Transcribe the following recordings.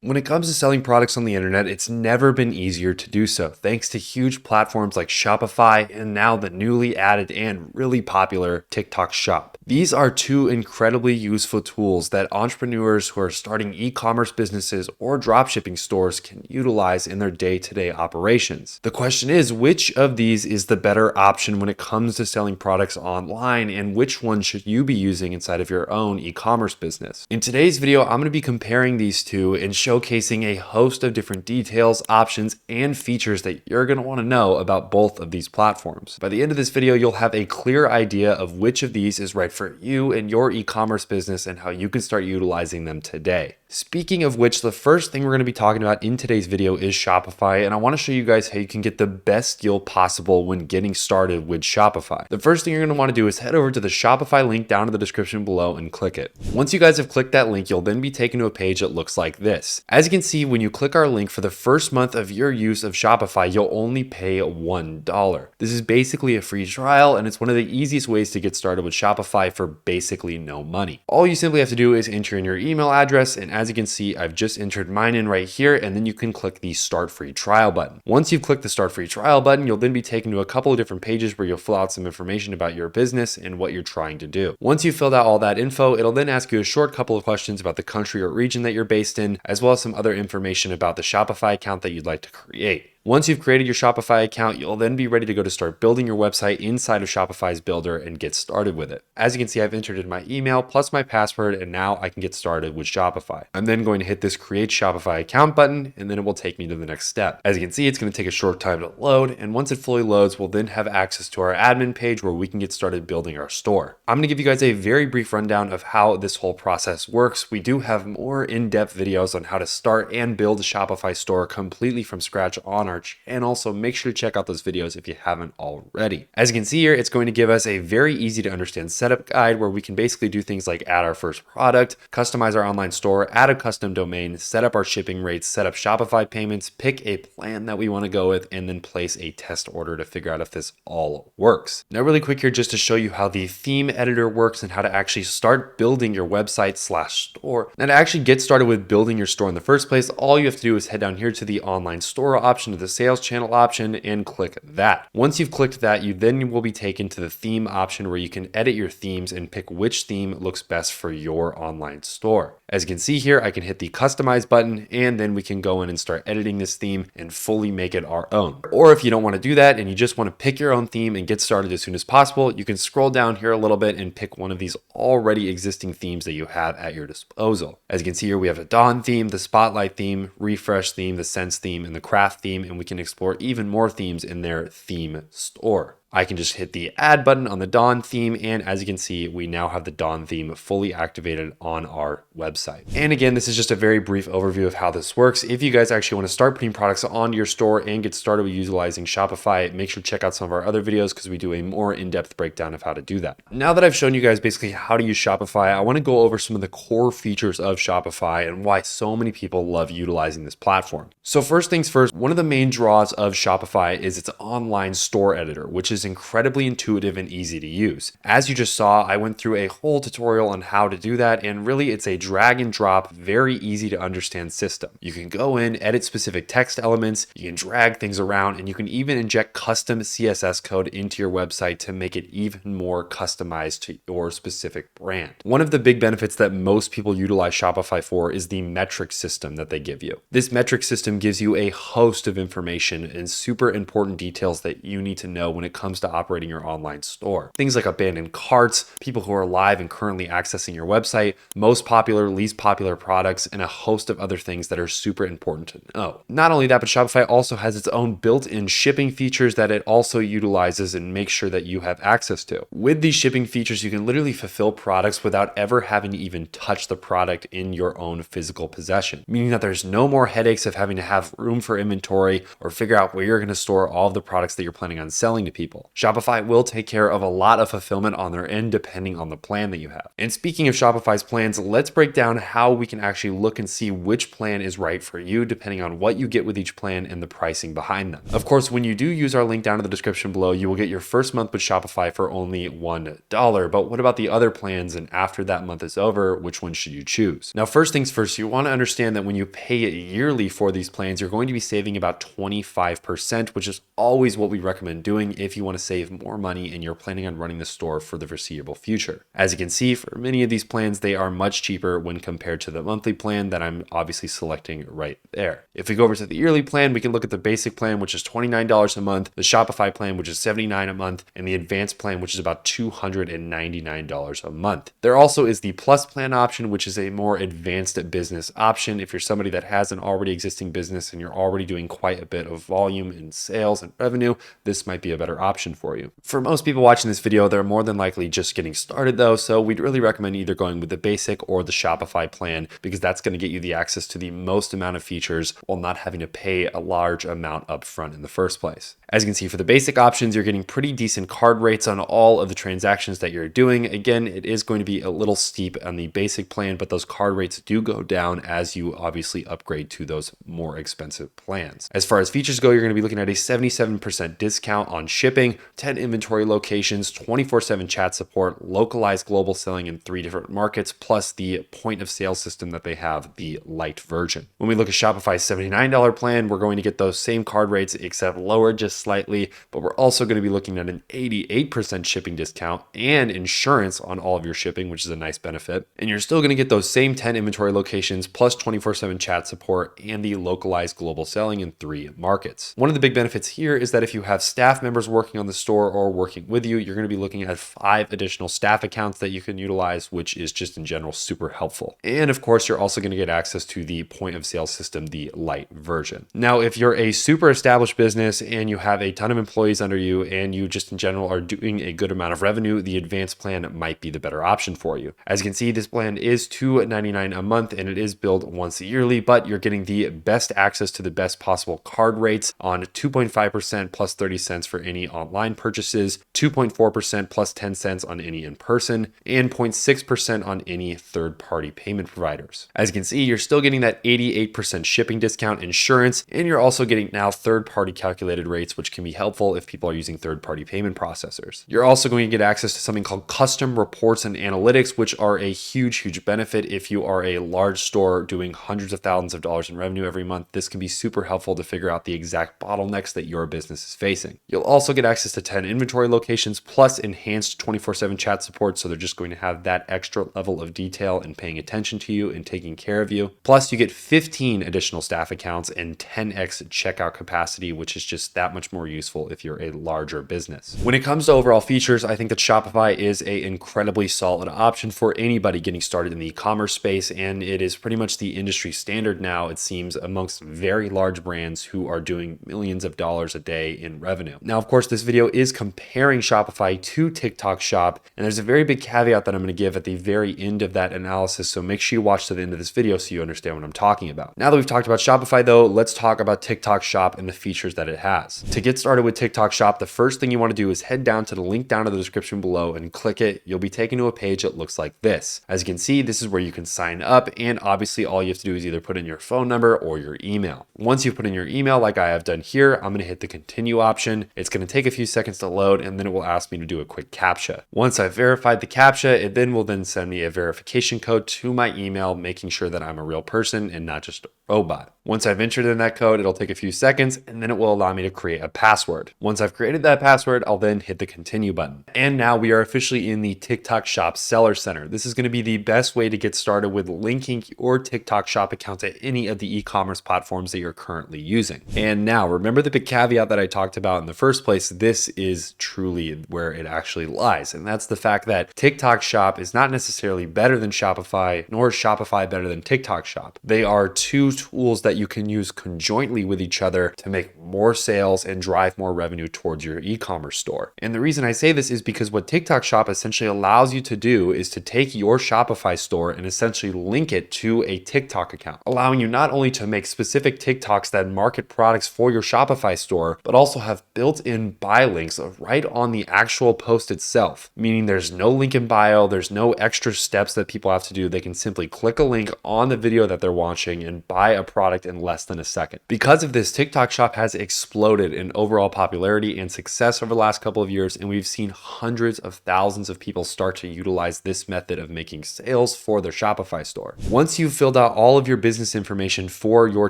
When it comes to selling products on the internet, it's never been easier to do so, thanks to huge platforms like Shopify and now the newly added and really popular TikTok Shop. These are two incredibly useful tools that entrepreneurs who are starting e-commerce businesses or dropshipping stores can utilize in their day-to-day operations. The question is, which of these is the better option when it comes to selling products online, and which one should you be using inside of your own e-commerce business? In today's video, I'm going to be comparing these two and showcasing a host of different details, options, and features that you're going to want to know about both of these platforms. By the end of this video, you'll have a clear idea of which of these is right for you and your e-commerce business and how you can start utilizing them today. Speaking of which, the first thing we're going to be talking about in today's video is Shopify, and I want to show you guys how you can get the best deal possible when getting started with Shopify. The first thing you're going to want to do is head over to the Shopify link down in the description below and click it. Once you guys have clicked that link, you'll then be taken to a page that looks like this. As you can see, when you click our link, for the first month of your use of Shopify, you'll only pay $1. This is basically a free trial, and it's one of the easiest ways to get started with Shopify for basically no money. All you simply have to do is enter in your email address, and as you can see, I've just entered mine in right here, and then you can click the Start Free Trial button. Once you've clicked the Start Free Trial button, you'll then be taken to a couple of different pages where you'll fill out some information about your business and what you're trying to do. Once you've filled out all that info, it'll then ask you a short couple of questions about the country or region that you're based in, as well as some other information about the Shopify account that you'd like to create. Once you've created your Shopify account, you'll then be ready to go to start building your website inside of Shopify's builder and get started with it. As you can see, I've entered in my email plus my password, and now I can get started with Shopify. I'm then going to hit this Create Shopify Account button, and then it will take me to the next step. As you can see, it's going to take a short time to load, and once it fully loads, we'll then have access to our admin page where we can get started building our store. I'm going to give you guys a very brief rundown of how this whole process works. We do have more in-depth videos on how to start and build a Shopify store completely from scratch on our channel, so make sure to check out those videos if you haven't already. As you can see here, it's going to give us a very easy to understand setup guide where we can basically do things like add our first product, customize our online store, add a custom domain, set up our shipping rates, set up Shopify payments, pick a plan that we want to go with, and then place a test order to figure out if this all works. Now really quick here, just to show you how the theme editor works and how to actually start building your website / store. Now to actually get started with building your store in the first place, all you have to do is head down here to the online store option, to the sales channel option, and click that. Once you've clicked that, you then will be taken to the theme option where you can edit your themes and pick which theme looks best for your online store. As you can see here, I can hit the customize button, and then we can go in and start editing this theme and fully make it our own. Or if you don't want to do that and you just want to pick your own theme and get started as soon as possible, you can scroll down here a little bit and pick one of these already existing themes that you have at your disposal. As you can see here, we have a Dawn theme, the Spotlight theme, Refresh theme, the Sense theme, and the Craft theme, and we can explore even more themes in their theme store. I can just hit the add button on the Dawn theme, and as you can see, we now have the Dawn theme fully activated on our website. And again, this is just a very brief overview of how this works. If you guys actually want to start putting products on your store and get started with utilizing Shopify, make sure to check out some of our other videos because we do a more in-depth breakdown of how to do that. Now that I've shown you guys basically how to use Shopify, I want to go over some of the core features of Shopify and why so many people love utilizing this platform. So first things first, one of the main draws of Shopify is its online store editor, which is incredibly intuitive and easy to use. As you just saw, I went through a whole tutorial on how to do that, and really it's a drag and drop, very easy to understand system. You can go in, edit specific text elements, you can drag things around, and you can even inject custom CSS code into your website to make it even more customized to your specific brand. One of the big benefits that most people utilize Shopify for is the metric system that they give you. This metric system gives you a host of information and super important details that you need to know when it comes to operating your online store. Things like abandoned carts, people who are live and currently accessing your website, most popular, least popular products, and a host of other things that are super important to know. Not only that, but Shopify also has its own built-in shipping features that it also utilizes and makes sure that you have access to. With these shipping features, you can literally fulfill products without ever having to even touch the product in your own physical possession, meaning that there's no more headaches of having to have room for inventory or figure out where you're going to store all of the products that you're planning on selling to people. people. Shopify will take care of a lot of fulfillment on their end depending on the plan that you have. And speaking of Shopify's plans, let's break down how we can actually look and see which plan is right for you depending on what you get with each plan and the pricing behind them. Of course, when you do use our link down in the description below, you will get your first month with Shopify for only $1. But what about the other plans? And after that month is over, which one should you choose? Now, first things first, you want to understand that when you pay yearly for these plans, you're going to be saving about 25%, which is always what we recommend doing if you want to save more money and you're planning on running the store for the foreseeable future. As you can see, for many of these plans, they are much cheaper when compared to the monthly plan that I'm obviously selecting right there. If we go over to the yearly plan, we can look at the basic plan, which is $29 a month, the Shopify plan, which is $79 a month, and the advanced plan, which is about $299 a month. There also is the plus plan option, which is a more advanced business option. If you're somebody that has an already existing business and you're already doing quite a bit of volume in sales and revenue, this might be a better option for you. For most people watching this video, they're more than likely just getting started though, so we'd really recommend either going with the basic or the Shopify plan because that's going to get you the access to the most amount of features while not having to pay a large amount up front in the first place. As you can see, for the basic options, you're getting pretty decent card rates on all of the transactions that you're doing. Again, it is going to be a little steep on the basic plan, but those card rates do go down as you obviously upgrade to those more expensive plans. As far as features go, you're going to be looking at a 77% discount on shipping, 10 inventory locations, 24/7 chat support, localized global selling in 3 different markets, plus the point of sale system that they have, the light version. When we look at Shopify's $79 plan, we're going to get those same card rates except lower just slightly, but we're also going to be looking at an 88% shipping discount and insurance on all of your shipping, which is a nice benefit. And you're still going to get those same 10 inventory locations plus 24/7 chat support and the localized global selling in 3 markets. One of the big benefits here is that if you have staff members working on the store or working with you, you're going to be looking at 5 additional staff accounts that you can utilize, which is just in general super helpful. And of course, you're also going to get access to the point of sale system, the light version. Now, if you're a super established business and you have a ton of employees under you and you just in general are doing a good amount of revenue, the advanced plan might be the better option for you. As you can see, this plan is $299 a month and it is billed once yearly, but you're getting the best access to the best possible card rates on 2.5% plus 30 cents for any online purchases, 2.4% plus 10 cents on any in-person, and 0.6% on any third-party payment providers. As you can see, you're still getting that 88% shipping discount, insurance, and you're also getting now third-party calculated rates, which can be helpful if people are using third-party payment processors. You're also going to get access to something called custom reports and analytics, which are a huge benefit if you are a large store doing hundreds of thousands of dollars in revenue every month. This can be super helpful to figure out the exact bottlenecks that your business is facing. You'll also get access to 10 inventory locations plus enhanced 24/7 chat support, so they're just going to have that extra level of detail and paying attention to you and taking care of you. Plus, you get 15 additional staff accounts and 10x checkout capacity, which is just that much more useful if you're a larger business. When it comes to overall features, I think that Shopify is an incredibly solid option for anybody getting started in the e-commerce space, and it is pretty much the industry standard now, it seems, amongst very large brands who are doing millions of dollars a day in revenue. Now, of course, this video is comparing Shopify to TikTok Shop, and there's a very big caveat that I'm going to give at the very end of that analysis, so make sure you watch to the end of this video so you understand what I'm talking about. Now that we've talked about Shopify though, let's talk about TikTok Shop and the features that it has. To get started with TikTok Shop, the first thing you want to do is head down to the link down in the description below and click it. You'll be taken to a page that looks like this. As you can see, this is where you can sign up, and obviously all you have to do is either put in your phone number or your email. Once you put in your email, like I have done here, I'm going to hit the continue option. It's going to take a few seconds to load, and then it will ask me to do a quick CAPTCHA. Once I've verified the CAPTCHA, it then will send me a verification code to my email, making sure that I'm a real person and not just a robot. Once I've entered in that code, it'll take a few seconds, and then it will allow me to create a password. Once I've created that password, I'll then hit the continue button. And now we are officially in the TikTok Shop Seller Center. This is going to be the best way to get started with linking your TikTok Shop account to any of the e-commerce platforms that you're currently using. And now, remember the big caveat that I talked about in the first place? This is truly where it actually lies. And that's the fact that TikTok Shop is not necessarily better than Shopify, nor is Shopify better than TikTok Shop. They are two tools that that you can use conjointly with each other to make more sales and drive more revenue towards your e-commerce store. And the reason I say this is because what TikTok Shop essentially allows you to do is to take your Shopify store and essentially link it to a TikTok account, allowing you not only to make specific TikToks that market products for your Shopify store, but also have built-in buy links right on the actual post itself, meaning there's no link in bio, there's no extra steps that people have to do. They can simply click a link on the video that they're watching and buy a product in less than a second. Because of this, TikTok Shop has exploded in overall popularity and success over the last couple of years, and we've seen hundreds of thousands of people start to utilize this method of making sales for their Shopify store. Once you've filled out all of your business information for your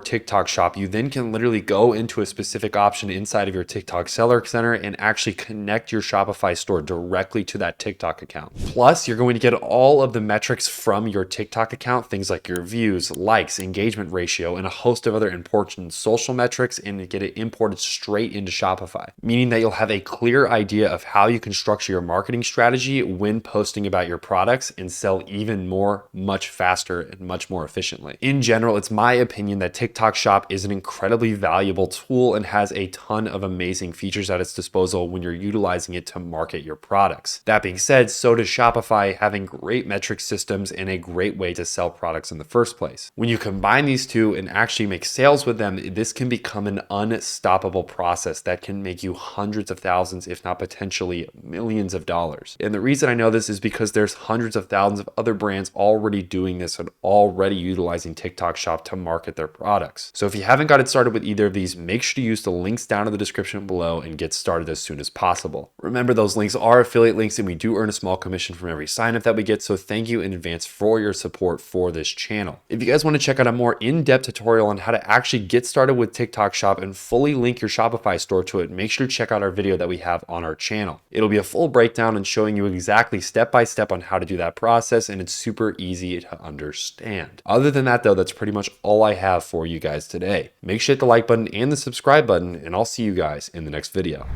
TikTok Shop, you then can literally go into a specific option inside of your TikTok Seller Center and actually connect your Shopify store directly to that TikTok account. Plus, you're going to get all of the metrics from your TikTok account, things like your views, likes, engagement ratio, and a host of other important social metrics, and get it imported straight into Shopify, meaning that you'll have a clear idea of how you can structure your marketing strategy when posting about your products and sell even more, much faster, and much more efficiently. In general, it's my opinion that TikTok Shop is an incredibly valuable tool and has a ton of amazing features at its disposal when you're utilizing it to market your products. That being said, so does Shopify, having great metric systems and a great way to sell products in the first place. When you combine these two and actually make sales with them, this can become an unstoppable process that can make you hundreds of thousands, if not potentially millions of dollars. And the reason I know this is because there's hundreds of thousands of other brands already doing this and already utilizing TikTok Shop to market their products. So if you haven't got it started with either of these, make sure to use the links down in the description below and get started as soon as possible. Remember, those links are affiliate links and we do earn a small commission from every sign up that we get, so thank you in advance for your support for this channel. If you guys want to check out a more in-depth tutorial on how to actually get started with TikTok Shop and fully link your Shopify store to it, make sure to check out our video that we have on our channel. It'll be a full breakdown and showing you exactly step by step on how to do that process, and it's super easy to understand. Other than that though, that's pretty much all I have for you guys today. Make sure to hit the like button and the subscribe button, and I'll see you guys in the next video.